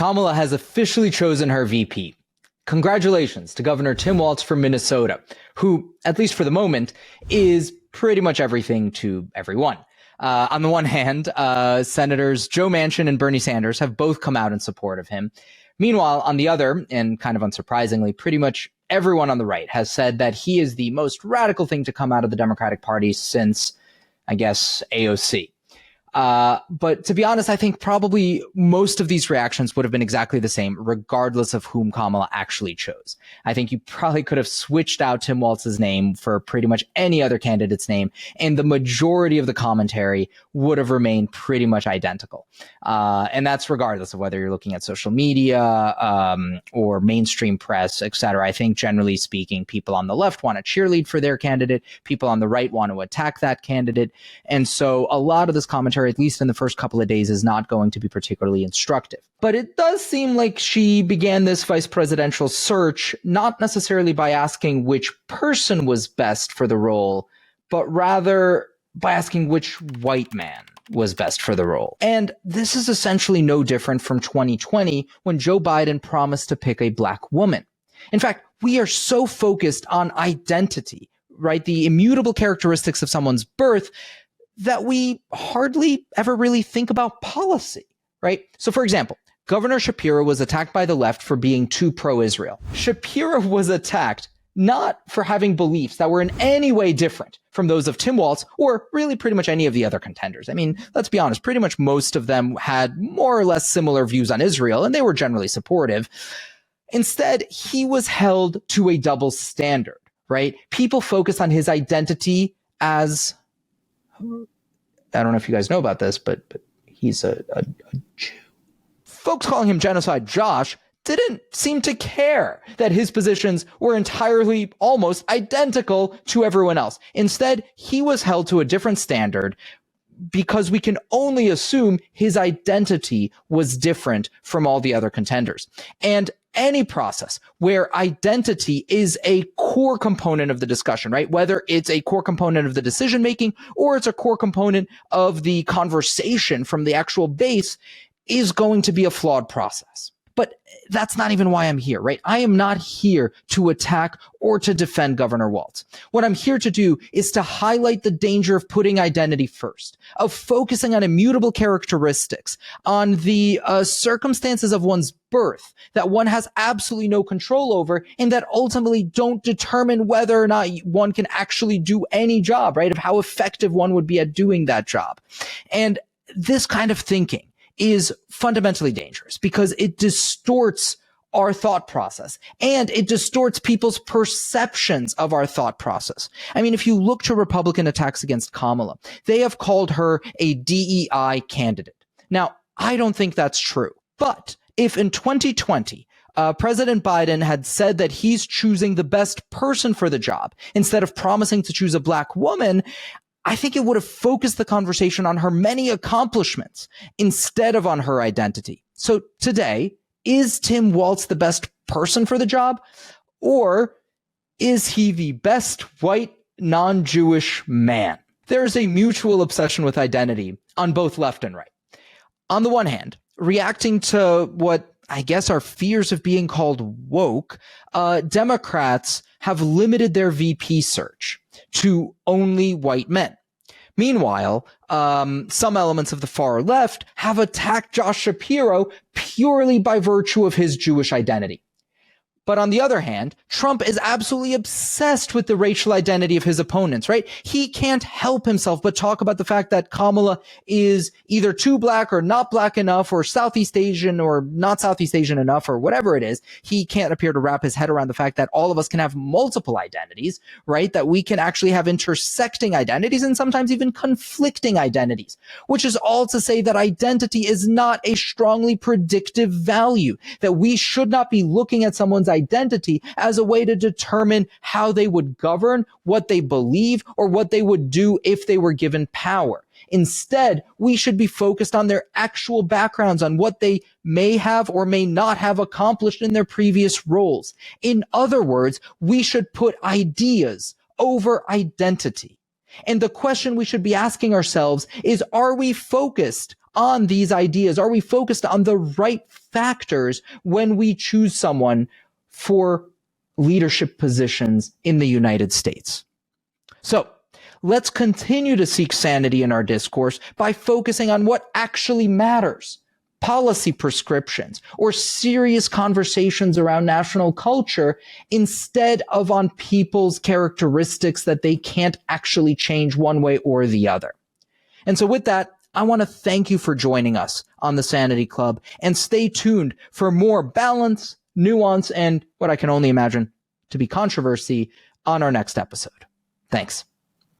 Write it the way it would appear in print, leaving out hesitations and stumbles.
Kamala has officially chosen her VP. Congratulations to Governor Tim Walz from Minnesota, who, at least for the moment, is pretty much everything to everyone. On the one hand, Senators Joe Manchin and Bernie Sanders have both come out in support of him. Meanwhile, on the other, and kind of unsurprisingly, pretty much everyone on the right has said that he is the most radical thing to come out of the Democratic Party since, I guess, AOC. But to be honest, I think probably most of these reactions would have been exactly the same, regardless of whom Kamala actually chose. I think you probably could have switched out Tim Walz's name for pretty much any other candidate's name, and the majority of the commentary would have remained pretty much identical. And that's regardless of whether you're looking at social media, or mainstream press, et cetera. I think generally speaking, people on the left want to cheerlead for their candidate. People on the right want to attack that candidate. And so a lot of this commentary, at least in the first couple of days, is not going to be particularly instructive. But it does seem like she began this vice presidential search not necessarily by asking which person was best for the role, but rather by asking which white man was best for the role. And this is essentially no different from 2020 when Joe Biden promised to pick a black woman. In fact, we are so focused on identity, right? The immutable characteristics of someone's birth that we hardly ever really think about policy, right? So for example, Governor Shapiro was attacked by the left for being too pro-Israel. Shapiro was attacked not for having beliefs that were in any way different from those of Tim Walz or really pretty much any of the other contenders. I mean, let's be honest, pretty much most of them had more or less similar views on Israel, and they were generally supportive. Instead, he was held to a double standard, right? People focused on his identity as, I don't know if you guys know about this, but he's a Jew. Folks calling him Genocide Josh didn't seem to care that his positions were entirely almost identical to everyone else. Instead, he was held to a different standard because we can only assume his identity was different from all the other contenders. And any process where identity is a core component of the discussion, right? Whether it's a core component of the decision making or it's a core component of the conversation from the actual base, is going to be a flawed process. But that's not even why I'm here, right? I am not here to attack or to defend Governor Walz. What I'm here to do is to highlight the danger of putting identity first, of focusing on immutable characteristics, on the circumstances of one's birth that one has absolutely no control over, and that ultimately don't determine whether or not one can actually do any job, right? Of how effective one would be at doing that job. And this kind of thinking is fundamentally dangerous because it distorts our thought process and it distorts people's perceptions of our thought process. I mean, if you look to Republican attacks against Kamala, they have called her a DEI candidate. Now, I don't think that's true, but if in 2020, President Biden had said that he's choosing the best person for the job instead of promising to choose a black woman, I think it would have focused the conversation on her many accomplishments instead of on her identity. So today, is Tim Walz the best person for the job? Or is he the best white, non-Jewish man? There's a mutual obsession with identity on both left and right. On the one hand, reacting to what I guess our fears of being called woke, Democrats have limited their VP search to only white men. Meanwhile, some elements of the far left have attacked Josh Shapiro purely by virtue of his Jewish identity. But on the other hand, Trump is absolutely obsessed with the racial identity of his opponents, right? He can't help himself but talk about the fact that Kamala is either too black or not black enough or Southeast Asian or not Southeast Asian enough or whatever it is. He can't appear to wrap his head around the fact that all of us can have multiple identities, right? That we can actually have intersecting identities and sometimes even conflicting identities, which is all to say that identity is not a strongly predictive value, that we should not be looking at someone's identity as a way to determine how they would govern, what they believe, or what they would do if they were given power. Instead, we should be focused on their actual backgrounds, on what they may have or may not have accomplished in their previous roles. In other words, we should put ideas over identity. And the question we should be asking ourselves is, are we focused on these ideas? Are we focused on the right factors when we choose someone for leadership positions in the United States? So let's continue to seek sanity in our discourse by focusing on what actually matters. Policy prescriptions or serious conversations around national culture instead of on people's characteristics that they can't actually change one way or the other. And so with that, I want to thank you for joining us on the Sanity Club, and stay tuned for more balance, nuance, and what I can only imagine to be controversy on our next episode. Thanks.